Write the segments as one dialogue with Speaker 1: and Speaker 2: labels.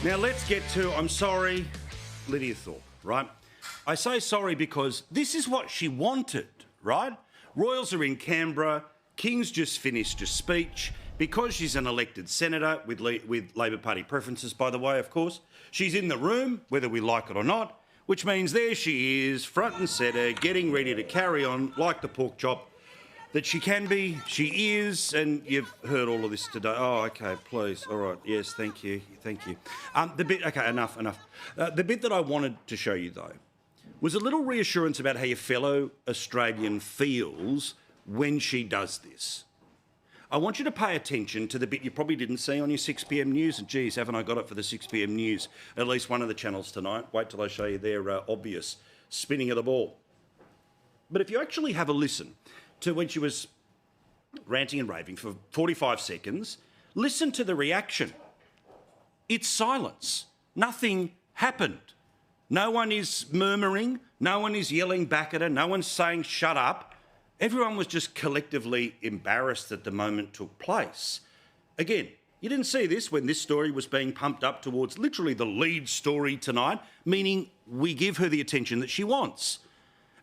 Speaker 1: Now let's get to, I'm sorry, Lidia Thorpe, right? I say sorry because this is what she wanted, right? Royals are in Canberra, King's just finished a speech. Because she's an elected senator with Labor Party preferences, by the way, of course, she's in the room, whether we like it or not, which means there she is, front and centre, getting ready to carry on like the pork chop that she can be, she is, and you've heard all of this today. Oh, OK, please. All right. Yes, thank you. Thank you. OK, enough. The bit that I wanted to show you, though, was a little reassurance about how your fellow Australian feels when she does this. I want you to pay attention to the bit you probably didn't see on your 6 p.m. news. And, geez, haven't I got it for the 6 p.m. news? At least one of the channels tonight. Wait till I show you their obvious spinning of the ball. But if you actually have a listen to when she was ranting and raving for 45 seconds, listen to the reaction. It's silence. Nothing happened. No one is murmuring. No one is yelling back at her. No one's saying, shut up. Everyone was just collectively embarrassed that the moment took place. Again, you didn't see this when this story was being pumped up towards literally the lead story tonight, meaning we give her the attention that she wants.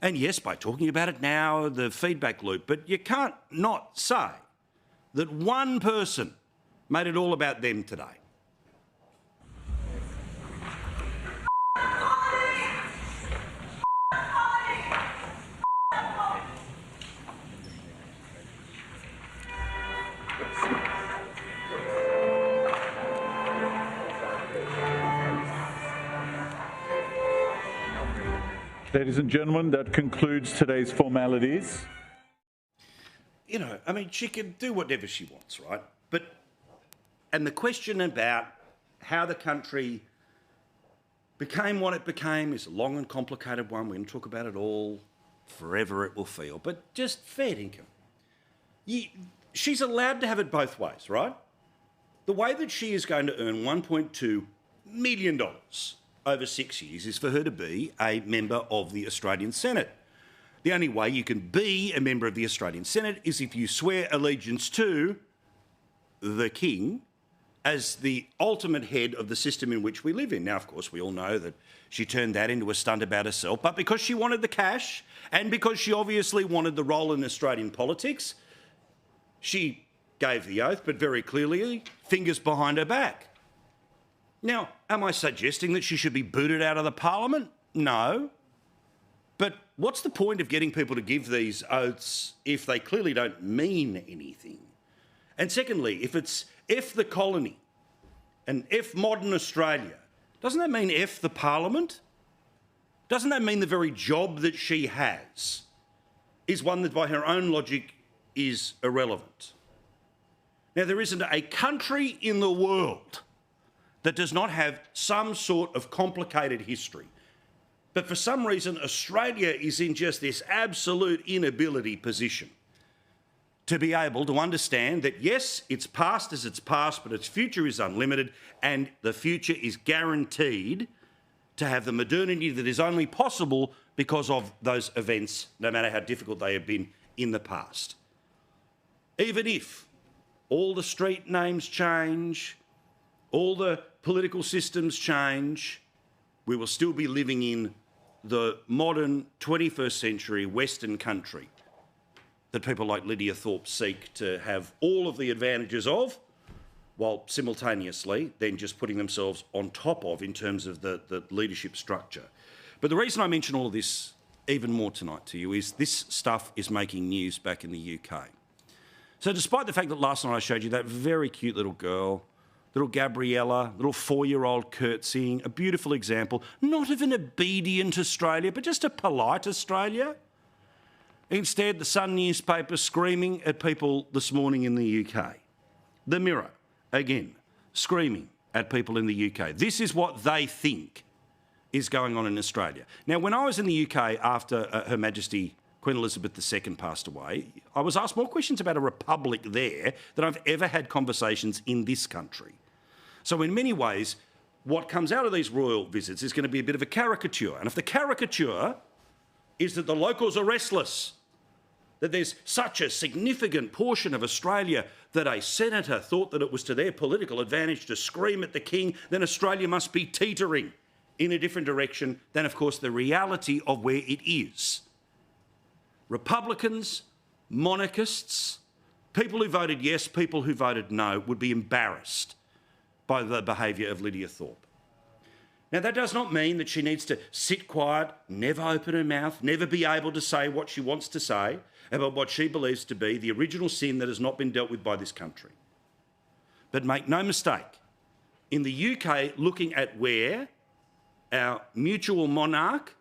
Speaker 1: And yes, by talking about it now, the feedback loop, but you can't not say that one person made it all about them today.
Speaker 2: Ladies and gentlemen, that concludes today's formalities.
Speaker 1: You know, I mean, she can do whatever she wants, right? And the question about how the country became what it became is a long and complicated one. We can talk about it all. Forever it will feel. But just fair income. She's allowed to have it both ways, right? The way that she is going to earn $1.2 million over 6 years is for her to be a member of the Australian Senate. The only way you can be a member of the Australian Senate is if you swear allegiance to the King as the ultimate head of the system in which we live in. Now, of course, we all know that she turned that into a stunt about herself, but because she wanted the cash and because she obviously wanted the role in Australian politics, she gave the oath, but very clearly, fingers behind her back. Now, am I suggesting that she should be booted out of the parliament? No. But what's the point of getting people to give these oaths if they clearly don't mean anything? And secondly, if it's F the colony and F modern Australia, doesn't that mean F the parliament? Doesn't that mean the very job that she has is one that by her own logic is irrelevant? Now, there isn't a country in the world that does not have some sort of complicated history. But for some reason, Australia is in just this absolute inability position to be able to understand that, yes, its past is its past, but its future is unlimited, and the future is guaranteed to have the modernity that is only possible because of those events, no matter how difficult they have been in the past. Even if all the street names change, all the political systems change, we will still be living in the modern 21st century Western country that people like Lidia Thorpe seek to have all of the advantages of, while simultaneously then just putting themselves on top of in terms of the leadership structure. But the reason I mention all of this even more tonight to you is this stuff is making news back in the UK. So despite the fact that last night I showed you that very cute little girl, little Gabriella, little 4-year-old curtsying, a beautiful example, not of an obedient Australia, but just a polite Australia. Instead, the Sun newspaper screaming at people this morning in the UK. The Mirror, again, screaming at people in the UK. This is what they think is going on in Australia. Now, when I was in the UK after Her Majesty Queen Elizabeth II passed away, I was asked more questions about a republic there than I've ever had conversations in this country. So in many ways, what comes out of these royal visits is going to be a bit of a caricature. And if the caricature is that the locals are restless, that there's such a significant portion of Australia that a senator thought that it was to their political advantage to scream at the king, then Australia must be teetering in a different direction than, of course, the reality of where it is. Republicans, monarchists, people who voted yes, people who voted no, would be embarrassed by the behaviour of Lidia Thorpe. Now, that does not mean that she needs to sit quiet, never open her mouth, never be able to say what she wants to say about what she believes to be the original sin that has not been dealt with by this country. But make no mistake, in the UK, looking at where our mutual monarch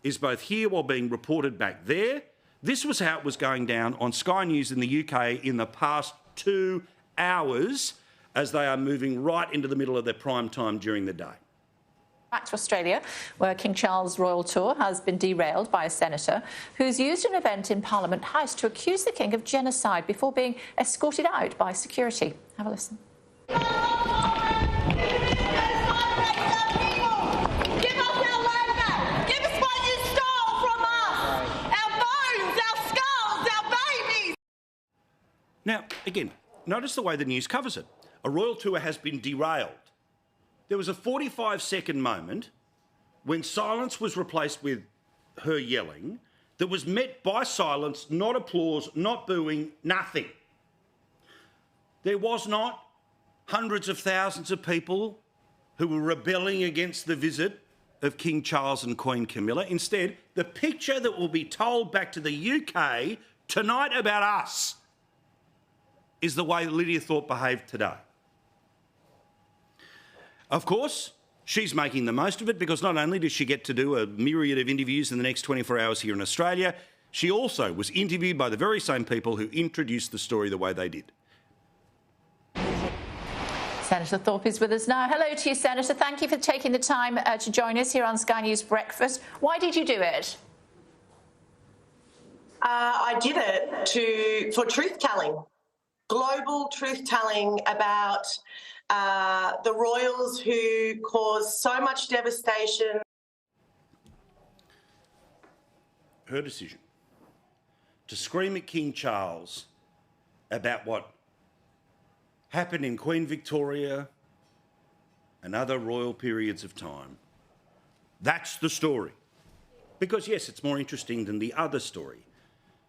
Speaker 1: is both here while being reported back there, this was how it was going down on Sky News in the UK in the past 2 hours as they are moving right into the middle of their prime time during the day.
Speaker 3: Back to Australia, where King Charles' royal tour has been derailed by a senator who's used an event in Parliament House to accuse the king of genocide before being escorted out by security. Have a listen.
Speaker 4: Give us our land back! Give us what you stole from us! Our bones, our skulls, our babies!
Speaker 1: Now, again, notice the way the news covers it. A royal tour has been derailed. There was a 45-second moment when silence was replaced with her yelling that was met by silence, not applause, not booing, nothing. There was not hundreds of thousands of people who were rebelling against the visit of King Charles and Queen Camilla. Instead, the picture that will be told back to the UK tonight about us is the way Lidia Thorpe behaved today. Of course, she's making the most of it because not only does she get to do a myriad of interviews in the next 24 hours here in Australia, she also was interviewed by the very same people who introduced the story the way they did.
Speaker 3: Senator Thorpe is with us now. Hello to you, Senator. Thank you for taking the time to join us here on Sky News Breakfast. Why did you do it?
Speaker 5: I did it for truth-telling, global truth-telling about the royals who caused so much devastation.
Speaker 1: Her decision to scream at King Charles about what happened in Queen Victoria and other royal periods of time. That's the story. Because, yes, it's more interesting than the other story.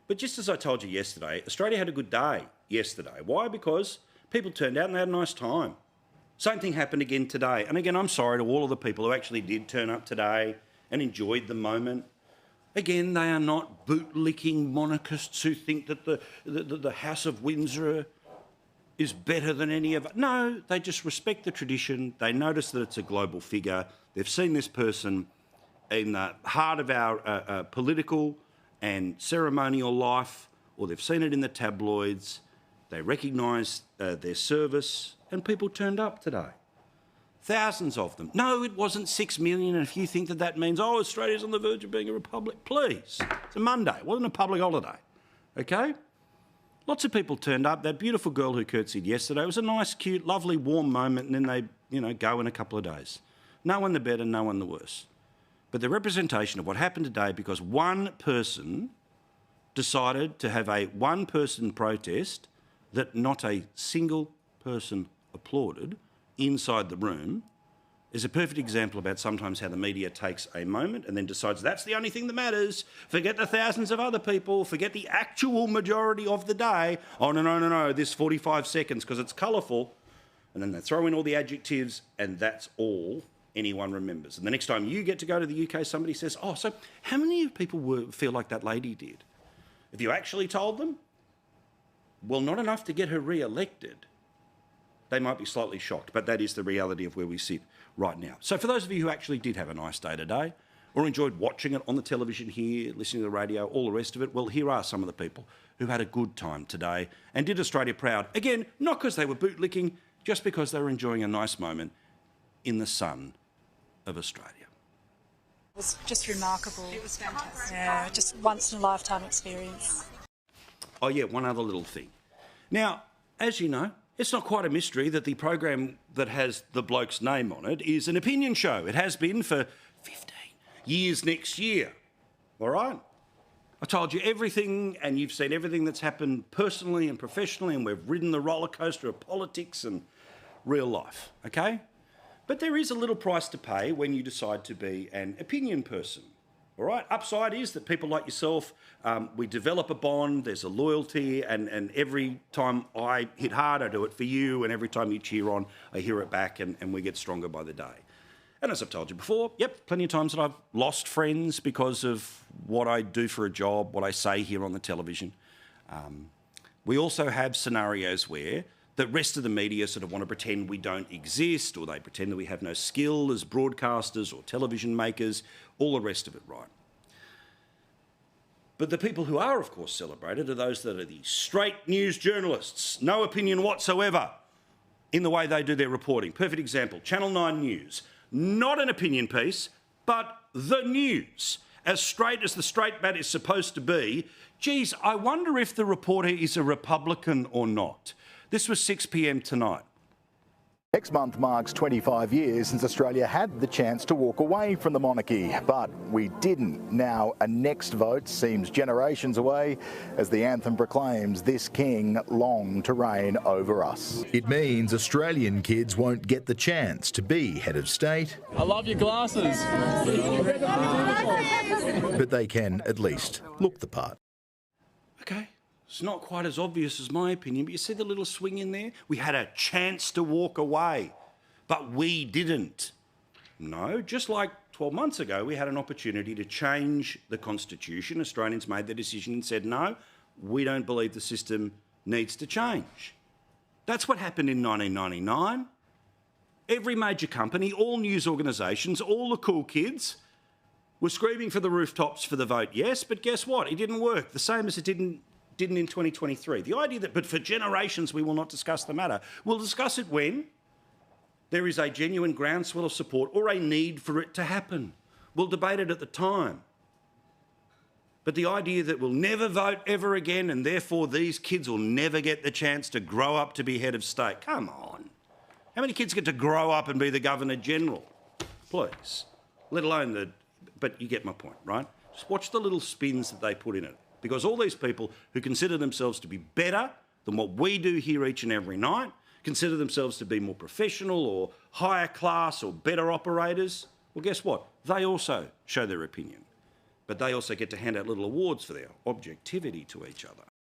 Speaker 1: But just as I told you yesterday, Australia had a good day yesterday. Why? Because people turned out and they had a nice time. Same thing happened again today. And again, I'm sorry to all of the people who actually did turn up today and enjoyed the moment. Again, they are not boot-licking monarchists who think that the House of Windsor is better than any of it. No, they just respect the tradition. They notice that it's a global figure. They've seen this person in the heart of our political and ceremonial life, or they've seen it in the tabloids. They recognise their service, and people turned up today. Thousands of them. No, it wasn't 6 million, and if you think that that means, oh, Australia's on the verge of being a republic, please. It's a Monday. It wasn't a public holiday, okay? Lots of people turned up. That beautiful girl who curtsied yesterday, it was a nice, cute, lovely, warm moment, and then they, go in a couple of days. No one the better, no one the worse. But the representation of what happened today, because one person decided to have a one-person protest that not a single person applauded inside the room, is a perfect example about sometimes how the media takes a moment and then decides that's the only thing that matters. Forget the thousands of other people. Forget the actual majority of the day. Oh, no, this 45 seconds because it's colourful. And then they throw in all the adjectives and that's all anyone remembers. And the next time you get to go to the UK, somebody says, oh, so how many people feel like that lady did? If you actually told them, well, not enough to get her re-elected, they might be slightly shocked, but that is the reality of where we sit right now. So for those of you who actually did have a nice day today or enjoyed watching it on the television here, listening to the radio, all the rest of it, well, here are some of the people who had a good time today and did Australia proud. Again, not because they were bootlicking, just because they were enjoying a nice moment in the sun of Australia.
Speaker 6: It was just remarkable. It was fantastic. Yeah, just once-in-a-lifetime experience.
Speaker 1: Oh, yeah, one other little thing. Now, as you know, it's not quite a mystery that the program that has the bloke's name on it is an opinion show. It has been for 15 years next year. All right? I told you everything, and you've seen everything that's happened personally and professionally, and we've ridden the roller coaster of politics and real life, okay? But there is a little price to pay when you decide to be an opinion person, all right? Upside is that people like yourself, we develop a bond, there's a loyalty, and every time I hit hard, I do it for you, and every time you cheer on, I hear it back, and we get stronger by the day. And as I've told you before, yep, plenty of times that I've lost friends because of what I do for a job, what I say here on the television. We also have scenarios where the rest of the media sort of want to pretend we don't exist, or they pretend that we have no skill as broadcasters or television makers, all the rest of it, right? But the people who are, of course, celebrated are those that are the straight news journalists, no opinion whatsoever in the way they do their reporting. Perfect example, Channel 9 News. Not an opinion piece, but the news. As straight as the straight bat is supposed to be. Geez, I wonder if the reporter is a Republican or not. This was 6 p.m. tonight.
Speaker 7: Next month marks 25 years since Australia had the chance to walk away from the monarchy, but we didn't. Now a next vote seems generations away as the anthem proclaims this king longed to reign over us.
Speaker 8: It means Australian kids won't get the chance to be head of state.
Speaker 9: I love your glasses.
Speaker 8: But they can at least look the part.
Speaker 1: Okay. It's not quite as obvious as my opinion, but you see the little swing in there? We had a chance to walk away, but we didn't. No, just like 12 months ago, we had an opportunity to change the Constitution. Australians made the decision and said, no, we don't believe the system needs to change. That's what happened in 1999. Every major company, all news organisations, all the cool kids were screaming for the rooftops for the vote yes, but guess what? It didn't work, the same as it didn't in 2023. The idea that, but for generations we will not discuss the matter. We'll discuss it when there is a genuine groundswell of support or a need for it to happen. We'll debate it at the time. But the idea that we'll never vote ever again and therefore these kids will never get the chance to grow up to be head of state. Come on. How many kids get to grow up and be the Governor-General? Please. Let alone but you get my point, right? Just watch the little spins that they put in it. Because all these people who consider themselves to be better than what we do here each and every night, consider themselves to be more professional or higher class or better operators, well, guess what? They also show their opinion. But they also get to hand out little awards for their objectivity to each other.